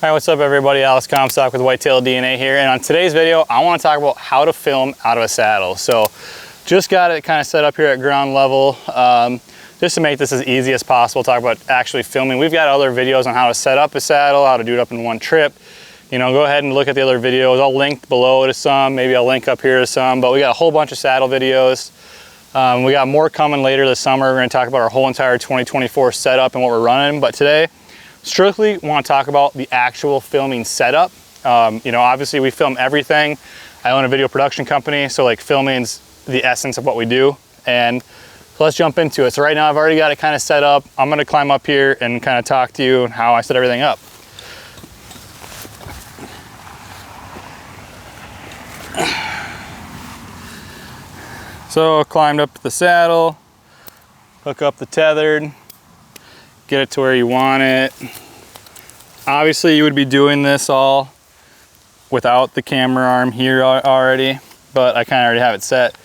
All right, what's up everybody? Alex Comstock with WhitetailDNA here, and on today's video I want to talk about how to film out of a saddle. So just got it kind of set up here at ground level just to make this as easy as possible. Talk about actually filming. We've got other videos on how to set up a saddle, how to do it up in one trip. You know, go ahead and look at the other videos. I'll link below to some, maybe I'll link up here to some, but we got a whole bunch of saddle videos. We got more coming later this summer. We're going to talk about our whole entire 2024 setup and what we're running, but today strictly want to talk about the actual filming setup. You know, obviously we film everything. I own a video production company, so like filming's the essence of what we do. And so let's jump into it. So right now I've already got it kind of set up. I'm going to climb up here and kind of talk to you on how I set everything up. So climbed up to the saddle, hook up the tethered, get it to where you want it. Obviously you would be doing this all without the camera arm here already, but I kind of already have it set.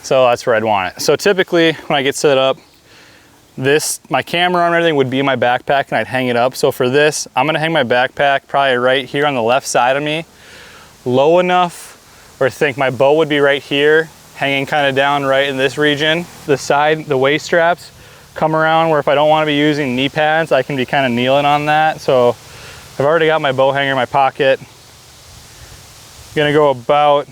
So that's where I'd want it. So typically when I get set up, my camera arm and everything would be in my backpack and I'd hang it up. So for this, I'm gonna hang my backpack probably right here on the left side of me, low enough where I think my bow would be right here, hanging kind of down right in this region. The side, the waist straps, come around where if I don't want to be using knee pads, I can be kind of kneeling on that. So I've already got my bow hanger in my pocket. I'm gonna go about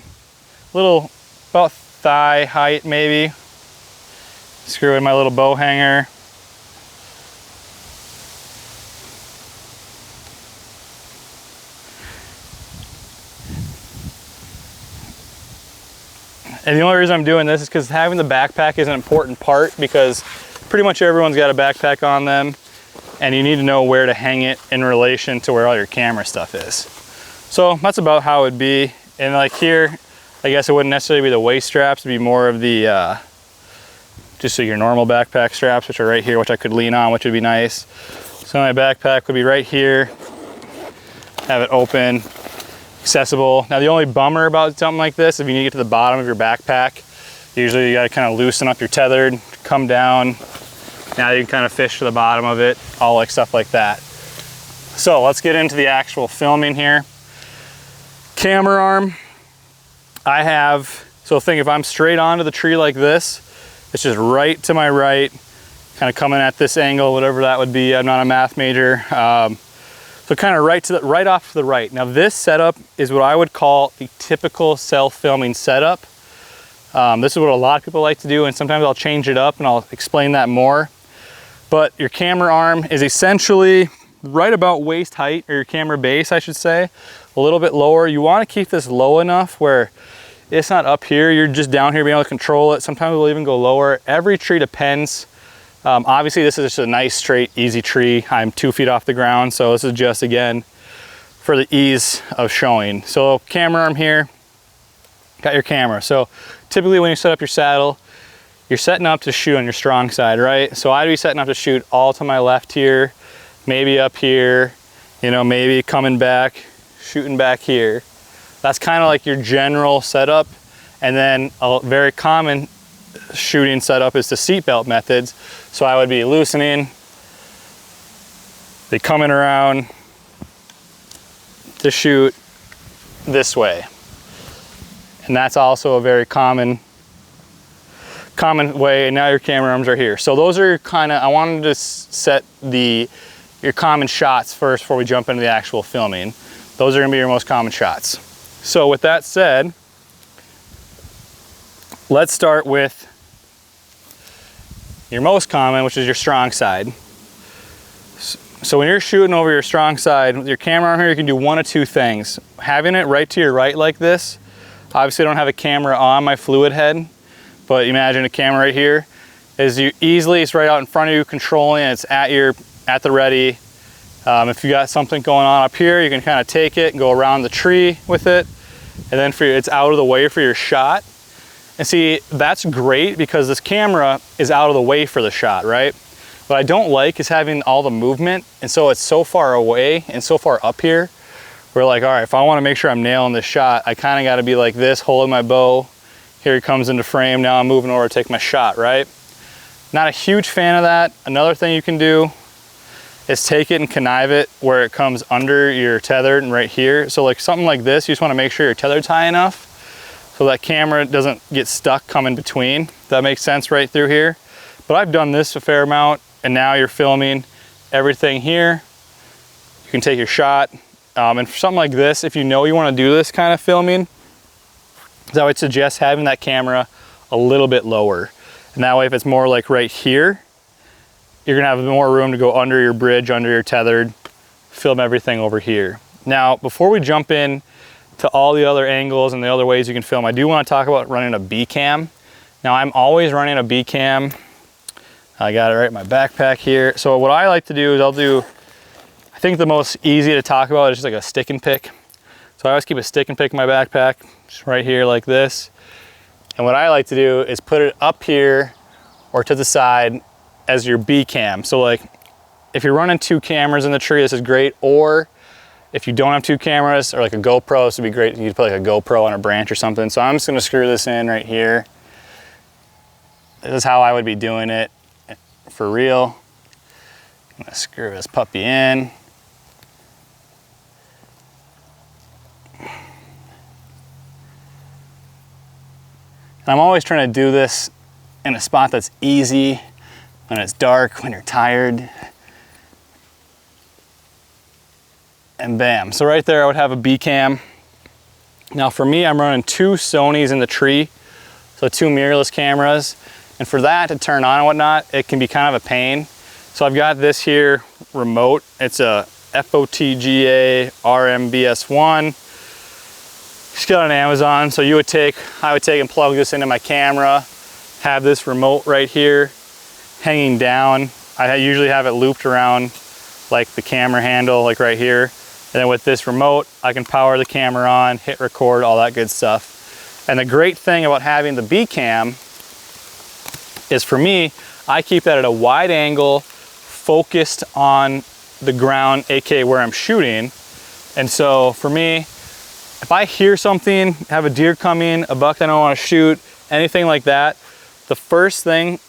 thigh height maybe. Screw in my little bow hanger. And the only reason I'm doing this is because having the backpack is an important part, because pretty much everyone's got a backpack on them and you need to know where to hang it in relation to where all your camera stuff is. So that's about how it would be. And like here, I guess it wouldn't necessarily be the waist straps, it'd be more of the, just so your normal backpack straps, which are right here, which I could lean on, which would be nice. So my backpack would be right here, have it open, accessible. Now the only bummer about something like this, if you need to get to the bottom of your backpack, usually you gotta kind of loosen up your tethered, come down. Now you can kind of fish to the bottom of it, all like stuff like that. So let's get into the actual filming here. Camera arm, I have, so think if I'm straight onto the tree like this, it's just right to my right, kind of coming at this angle, whatever that would be. I'm not a math major. So kind of right off to the right. Now this setup is what I would call the typical self-filming setup. This is what a lot of people like to do, and sometimes I'll change it up and I'll explain that more. But your camera arm is essentially right about waist height, or your camera base, I should say, a little bit lower. You want to keep this low enough where it's not up here, you're just down here being able to control it. Sometimes we'll even go lower. Every tree depends. Obviously this is just a nice, straight, easy tree. I'm 2 feet off the ground, so this is just, again, for the ease of showing. So camera arm here, got your camera. So typically when you set up your saddle, you're setting up to shoot on your strong side, right? So I'd be setting up to shoot all to my left here, maybe up here, you know, maybe coming back, shooting back here. That's kind of like your general setup. And then a very common shooting setup is the seatbelt methods. So I would be loosening, they coming around to shoot this way. And that's also a very common way. And now your camera arms are here. So those are kind of, I wanted to set your common shots first before we jump into the actual filming. Those are gonna be your most common shots. So with that said, let's start with your most common, which is your strong side. So when you're shooting over your strong side with your camera arm here, you can do one of two things. Having it right to your right like this. Obviously I don't have a camera on my fluid head, but imagine a camera right here. It's right out in front of you, controlling it, it's at the ready. If you got something going on up here, you can kind of take it and go around the tree with it, and then it's out of the way for your shot. And see, that's great because this camera is out of the way for the shot, right? What I don't like is having all the movement, and so it's so far away and so far up here. We're like, all right, if I want to make sure I'm nailing this shot, I kind of got to be like this, holding my bow. Here it comes into frame. Now I'm moving over to take my shot, right? Not a huge fan of that. Another thing you can do is take it and connive it where it comes under your tethered and right here. So like something like this, you just wanna make sure your tethered's high enough so that camera doesn't get stuck coming between. That makes sense right through here. But I've done this a fair amount, and now you're filming everything here. You can take your shot. And for something like this, if you know you wanna do this kind of filming, I would suggest having that camera a little bit lower. And that way, if it's more like right here, you're gonna have more room to go under your bridge, under your tethered, film everything over here. Now, before we jump in to all the other angles and the other ways you can film, I do wanna talk about running a B cam. Now, I'm always running a B cam. I got it right in my backpack here. So what I like to do is I think the most easy to talk about is just like a stick and pick. So I always keep a stick and pick in my backpack, just right here like this. And what I like to do is put it up here or to the side as your B cam. So like if you're running 2 cameras in the tree, this is great. Or if you don't have 2 cameras or like a GoPro, this would be great. You'd put like a GoPro on a branch or something. So I'm just gonna screw this in right here. This is how I would be doing it for real. I'm gonna screw this puppy in. And I'm always trying to do this in a spot that's easy, when it's dark, when you're tired. And bam. So right there I would have a B cam. Now for me, I'm running 2 Sonys in the tree, so 2 mirrorless cameras. And for that to turn on and whatnot, it can be kind of a pain. So I've got this here remote. It's a FOTGA RMBS1. Just got it on Amazon. So I would take and plug this into my camera, have this remote right here hanging down. I usually have it looped around like the camera handle, like right here. And then with this remote, I can power the camera on, hit record, all that good stuff. And the great thing about having the B cam is, for me, I keep that at a wide angle, focused on the ground, aka where I'm shooting. And so for me, if I hear something, have a deer coming, a buck that I don't want to shoot, anything like that, the first thing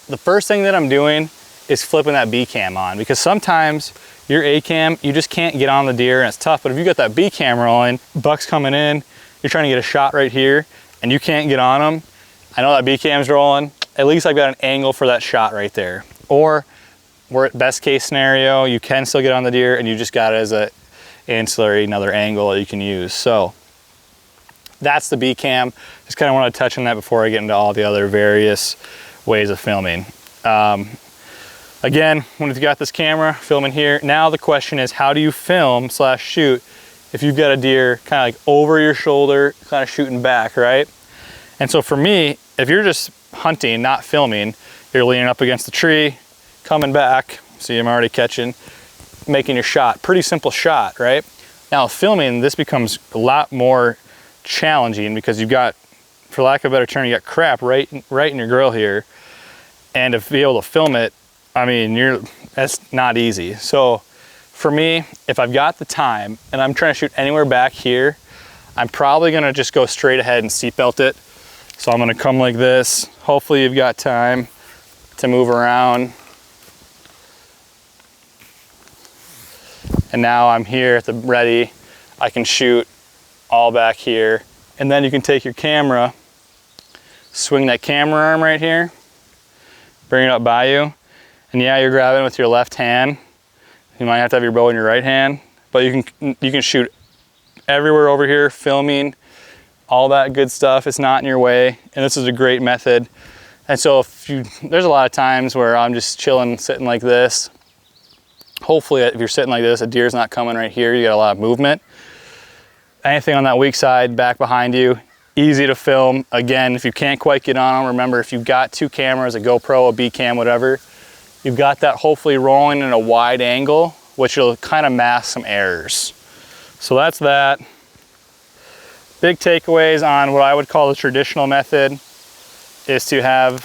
that I'm doing is flipping that B cam on, because sometimes your A cam, you just can't get on the deer and it's tough. But if you got that B cam rolling, buck's coming in, you're trying to get a shot right here and you can't get on them, I know that B cam's rolling, at least I've got an angle for that shot right there. Or we're at best case scenario, you can still get on the deer and you just got it as a ancillary, another angle that you can use. So that's the B cam. Just kind of want to touch on that before I get into all the other various ways of filming. Again, when you've got this camera filming here, now the question is, how do you film / shoot if you've got a deer kind of like over your shoulder, kind of shooting back, right? And so for me, if you're just hunting, not filming, you're leaning up against the tree, coming back, see I'm already catching, making your shot. Pretty simple shot, right? Now filming, this becomes a lot more challenging because you've got, for lack of a better term, you got crap right in your grill here. And to be able to film it, I mean, that's not easy. So for me, if I've got the time and I'm trying to shoot anywhere back here, I'm probably gonna just go straight ahead and seatbelt it. So I'm gonna come like this. Hopefully you've got time to move around. And now I'm here at the ready. I can shoot all back here. And then you can take your camera, swing that camera arm right here, bring it up by you. And yeah, you're grabbing with your left hand. You might have to have your bow in your right hand, but you can shoot everywhere over here, filming, all that good stuff. It's not in your way. And this is a great method. And so there's a lot of times where I'm just chilling, sitting like this. Hopefully if you're sitting like this, a deer's not coming right here, you got a lot of movement. Anything on that weak side, back behind you, easy to film. Again, if you can't quite get on them, remember if you've got 2 cameras, a GoPro, a B cam, whatever, you've got that hopefully rolling in a wide angle, which will kind of mask some errors. So that's that. Big takeaways on what I would call the traditional method is to have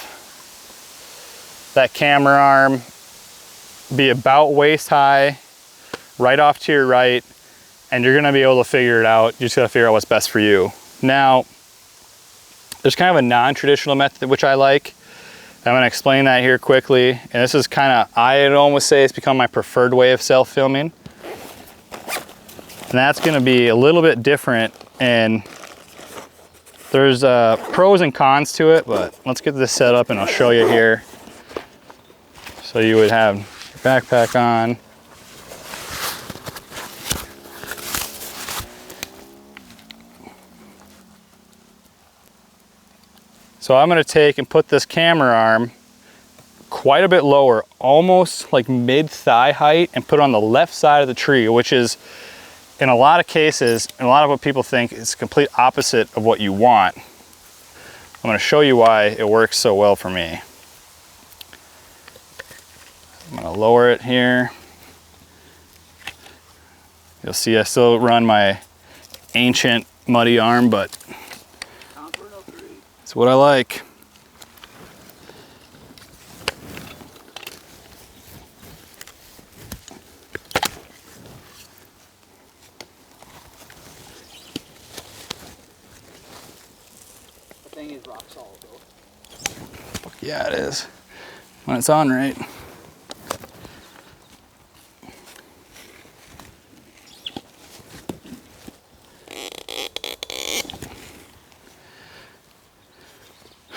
that camera arm be about waist high, right off to your right, and you're gonna be able to figure it out. You just gotta figure out what's best for you. Now, there's kind of a non-traditional method which I like, I'm gonna explain that here quickly. And this is kind of, I'd almost say it's become my preferred way of self-filming. And that's gonna be a little bit different, and there's pros and cons to it, but let's get this set up and I'll show you here. So you would have your backpack on. So I'm gonna take and put this camera arm quite a bit lower, almost like mid-thigh height, and put it on the left side of the tree, which is, in a lot of cases, and a lot of what people think, is complete opposite of what you want. I'm gonna show you why it works so well for me. I'm gonna lower it here. You'll see I still run my ancient muddy arm, but it's what I like. The thing is rock solid though. Fuck yeah, it is. When it's on right.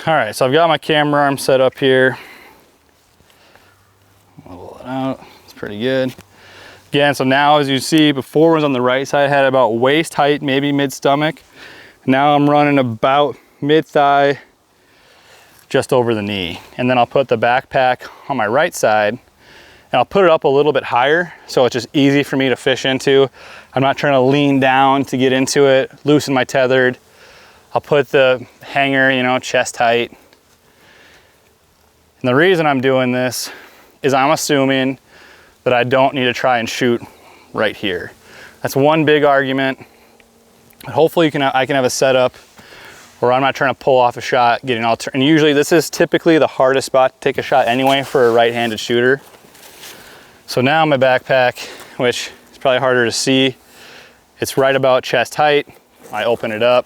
All right, so I've got my camera arm set up here. Level it out, it's pretty good. Again, so now as you see, before it was on the right side, I had about waist height, maybe mid-stomach. Now I'm running about mid-thigh, just over the knee. And then I'll put the backpack on my right side, and I'll put it up a little bit higher, so it's just easy for me to fish into. I'm not trying to lean down to get into it, loosen my tethered. I'll put the hanger, you know, chest height. And the reason I'm doing this is I'm assuming that I don't need to try and shoot right here. That's one big argument. Hopefully I can have a setup where I'm not trying to pull off a shot, getting all and usually this is typically the hardest spot to take a shot anyway for a right-handed shooter. So now my backpack, which is probably harder to see, it's right about chest height. I open it up.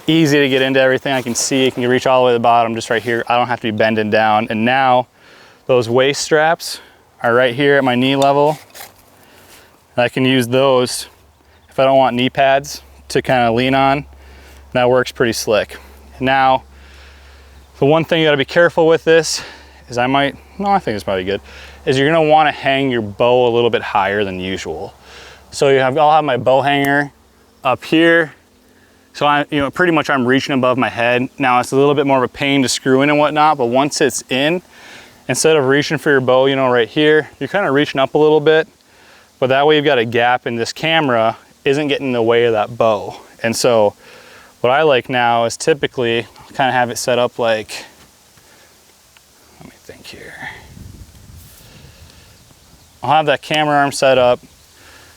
Easy to get into everything. I can see, I can reach all the way to the bottom just right here. I don't have to be bending down. And now those waist straps are right here at my knee level. I can use those if I don't want knee pads to kind of lean on. That works pretty slick. Now, the one thing you gotta be careful with this is I think it's probably good, is you're gonna wanna hang your bow a little bit higher than usual. So I'll have my bow hanger up here. So pretty much I'm reaching above my head. Now it's a little bit more of a pain to screw in and whatnot, but once it's in, instead of reaching for your bow, right here, you're kind of reaching up a little bit, but that way you've got a gap and this camera isn't getting in the way of that bow. And so what I like now is typically kind of have it set up like, let me think here. I'll have that camera arm set up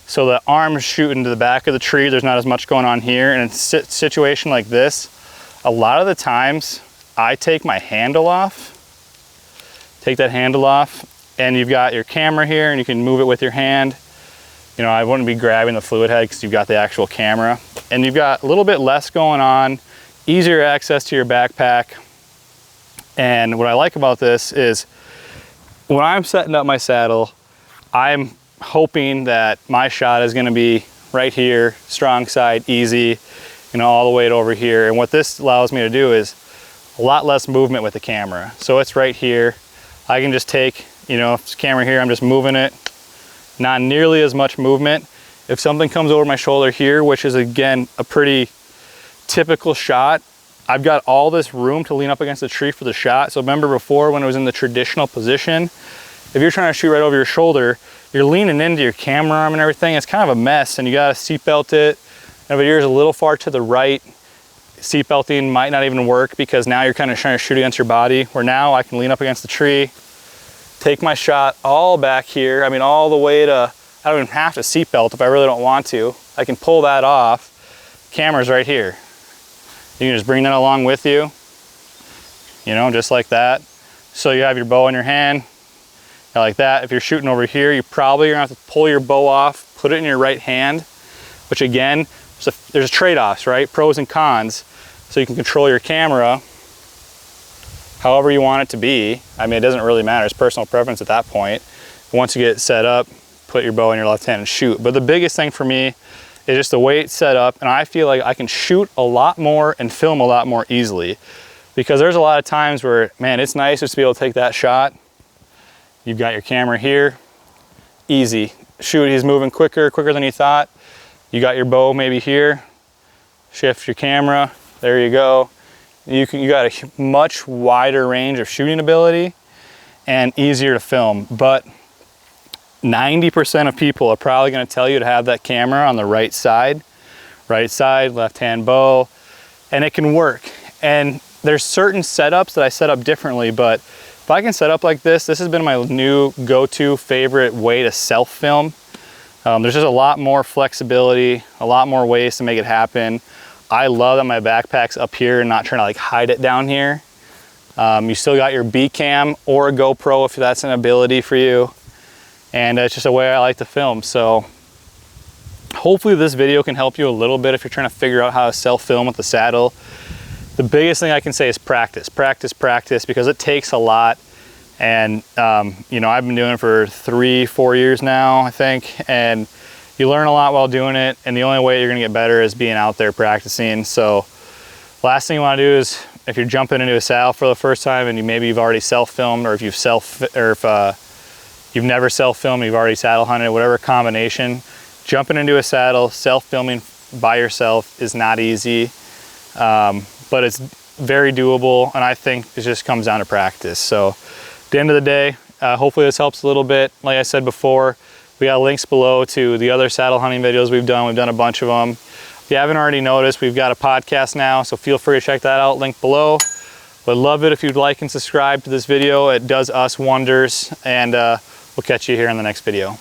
so the arm's shooting to the back of the tree. There's not as much going on here. And in a situation like this, a lot of the times I take my handle off, take that handle off, and you've got your camera here and you can move it with your hand. I wouldn't be grabbing the fluid head because you've got the actual camera. And you've got a little bit less going on, easier access to your backpack. And what I like about this is when I'm setting up my saddle, I'm hoping that my shot is going to be right here, strong side, easy, all the way over here. And what this allows me to do is a lot less movement with the camera. So it's right here. I can just take, if it's camera here, I'm just moving it. Not nearly as much movement. If something comes over my shoulder here, which is again a pretty typical shot, I've got all this room to lean up against the tree for the shot. So remember before when it was in the traditional position, if you're trying to shoot right over your shoulder, you're leaning into your camera arm and everything. It's kind of a mess, and you gotta seatbelt it. And if yours a little far to the right, seatbelting might not even work because now you're kind of trying to shoot against your body, where now I can lean up against the tree, take my shot all back here. All the way to, I don't even have to seatbelt if I really don't want to. I can pull that off. Camera's right here. You can just bring that along with you, just like that. So you have your bow in your hand, like that. If you're shooting over here, you probably are gonna have to pull your bow off, put it in your right hand, which again, there's trade-offs, right? Pros and cons. so you can control your camera however you want it to be. I mean, it doesn't really matter, it's personal preference at that point. Once you get it set up, put your bow in your left hand and shoot. But the biggest thing for me is just the way it's set up, and I feel like I can shoot a lot more and film a lot more easily, because there's a lot of times where, man, it's nice just to be able to take that shot. You've got your camera here, easy. Shoot, he's moving quicker than you thought. You got your bow maybe here, shift your camera, there you go. You got a much wider range of shooting ability and easier to film. But 90% of people are probably going to tell you to have that camera on the right side, left-hand bow, and it can work. And there's certain setups that I set up differently, but if I can set up like this has been my new go-to favorite way to self-film. There's just a lot more flexibility, a lot more ways to make it happen. I love that my backpack's up here and not trying to like hide it down here. You still got your B cam or a GoPro if that's an ability for you. And it's just a way I like to film. So hopefully this video can help you a little bit if you're trying to figure out how to self-film with the saddle. The biggest thing I can say is practice, because it takes a lot. And you know, I've been doing it for 3-4 years now, I think, and you learn a lot while doing it, and the only way you're gonna get better is being out there practicing. So last thing you wanna do is, if you're jumping into a saddle for the first time and maybe you've already self-filmed, or if you've never self-filmed, you've already saddle hunted, whatever combination, jumping into a saddle, self-filming by yourself is not easy, but it's very doable, and I think it just comes down to practice. So at the end of the day, hopefully this helps a little bit. Like I said before, we got links below to the other saddle hunting videos we've done. We've done a bunch of them. If you haven't already noticed, we've got a podcast now, so feel free to check that out, link below. Would love it if you'd like and subscribe to this video. It does us wonders, and we'll catch you here in the next video.